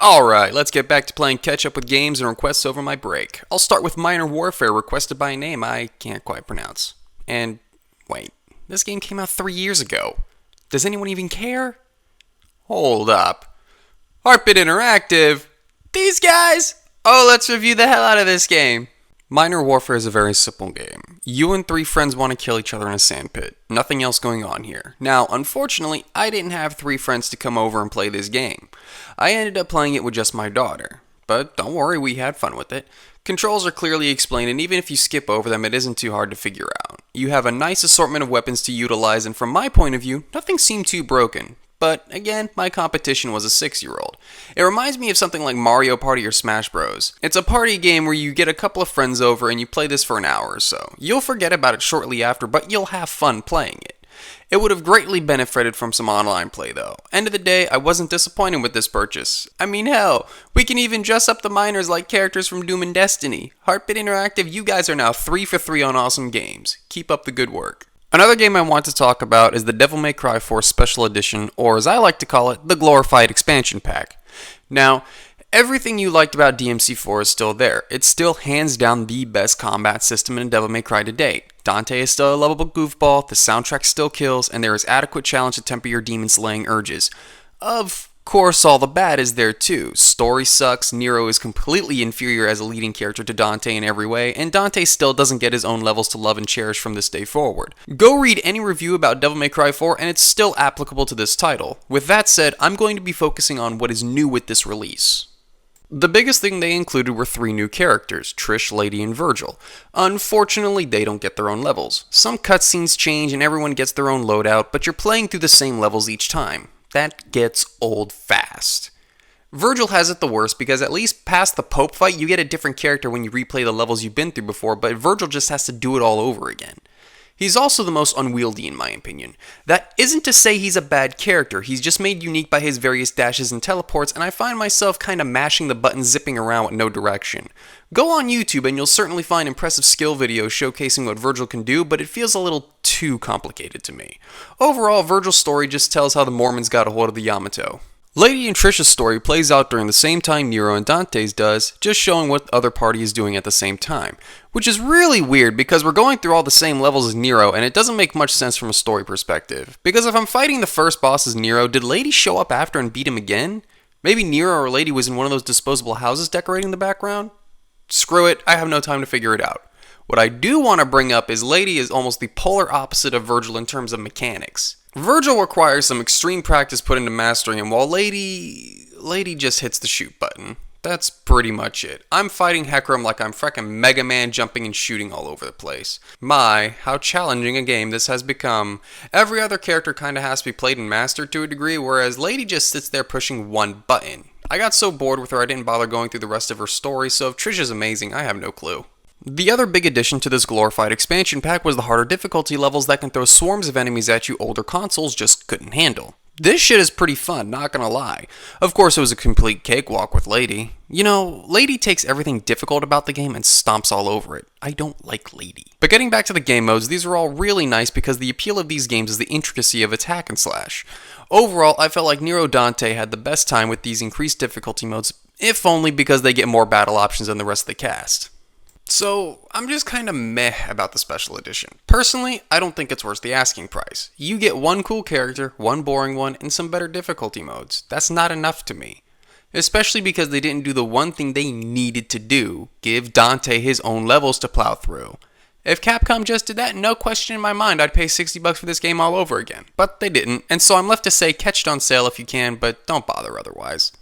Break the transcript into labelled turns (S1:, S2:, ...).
S1: Alright, let's get back to playing catch up with games and requests over my break. I'll start with Minor Warfare, requested by a name I can't quite pronounce. And, wait, this game came out 3 years ago. Does anyone even care? Hold up. Heartbit Interactive? These guys? Oh, let's review the hell out of this game. Minor Warfare is a very simple game. You and 3 friends want to kill each other in a sandpit. Nothing else going on here. Now, unfortunately, I didn't have 3 friends to come over and play this game. I ended up playing it with just my daughter. But don't worry, we had fun with it. Controls are clearly explained, and even if you skip over them, it isn't too hard to figure out. You have a nice assortment of weapons to utilize, and from my point of view, nothing seemed too broken. But, again, my competition was a 6-year-old. It reminds me of something like Mario Party or Smash Bros. It's a party game where you get a couple of friends over and you play this for an hour or so. You'll forget about it shortly after, but you'll have fun playing it. It would have greatly benefited from some online play though. End of the day, I wasn't disappointed with this purchase. I mean hell, we can even dress up the miners like characters from Doom and Destiny. Heartbit Interactive, you guys are now 3 for 3 on awesome games. Keep up the good work. Another game I want to talk about is the Devil May Cry 4 Special Edition, or as I like to call it, the Glorified Expansion Pack. Now, everything you liked about DMC4 is still there. It's still hands down the best combat system in Devil May Cry to date. Dante is still a lovable goofball, the soundtrack still kills, and there is adequate challenge to temper your demon-slaying urges. Of course, all the bad is there too. Story sucks, Nero is completely inferior as a leading character to Dante in every way, and Dante still doesn't get his own levels to love and cherish from this day forward. Go read any review about Devil May Cry 4 and it's still applicable to this title. With that said, I'm going to be focusing on what is new with this release. The biggest thing they included were 3 new characters, Trish, Lady, and Virgil. Unfortunately, they don't get their own levels. Some cutscenes change and everyone gets their own loadout, but you're playing through the same levels each time. That gets old fast. Virgil has it the worst because at least past the Pope fight, you get a different character when you replay the levels you've been through before, but Virgil just has to do it all over again. He's also the most unwieldy in my opinion. That isn't to say he's a bad character, he's just made unique by his various dashes and teleports, and I find myself kinda mashing the buttons zipping around with no direction. Go on YouTube and you'll certainly find impressive skill videos showcasing what Virgil can do, but it feels a little too complicated to me. Overall, Virgil's story just tells how the Mormons got a hold of the Yamato. Lady and Trish's story plays out during the same time Nero and Dante's does, just showing what the other party is doing at the same time. Which is really weird because we're going through all the same levels as Nero and it doesn't make much sense from a story perspective. Because if I'm fighting the first boss as Nero, did Lady show up after and beat him again? Maybe Nero or Lady was in one of those disposable houses decorating the background? Screw it, I have no time to figure it out. What I do want to bring up is Lady is almost the polar opposite of Virgil in terms of mechanics. Virgil requires some extreme practice put into mastering him, while Lady just hits the shoot button. That's pretty much it. I'm fighting Hecarim like I'm frickin' Mega Man jumping and shooting all over the place. My, how challenging a game this has become. Every other character kinda has to be played and mastered to a degree, whereas Lady just sits there pushing one button. I got so bored with her I didn't bother going through the rest of her story, so if Trish is amazing, I have no clue. The other big addition to this glorified expansion pack was the harder difficulty levels that can throw swarms of enemies at you older consoles just couldn't handle. This shit is pretty fun, not gonna lie. Of course it was a complete cakewalk with Lady. You know, Lady takes everything difficult about the game and stomps all over it. I don't like Lady. But getting back to the game modes, these are all really nice because the appeal of these games is the intricacy of attack and slash. Overall, I felt like Nero Dante had the best time with these increased difficulty modes, if only because they get more battle options than the rest of the cast. So, I'm just kinda meh about the special edition. Personally, I don't think it's worth the asking price. You get one cool character, one boring one, and some better difficulty modes. That's not enough to me. Especially because they didn't do the one thing they needed to do, give Dante his own levels to plow through. If Capcom just did that, no question in my mind, I'd pay $60 for this game all over again. But they didn't, and so I'm left to say catch it on sale if you can, but don't bother otherwise.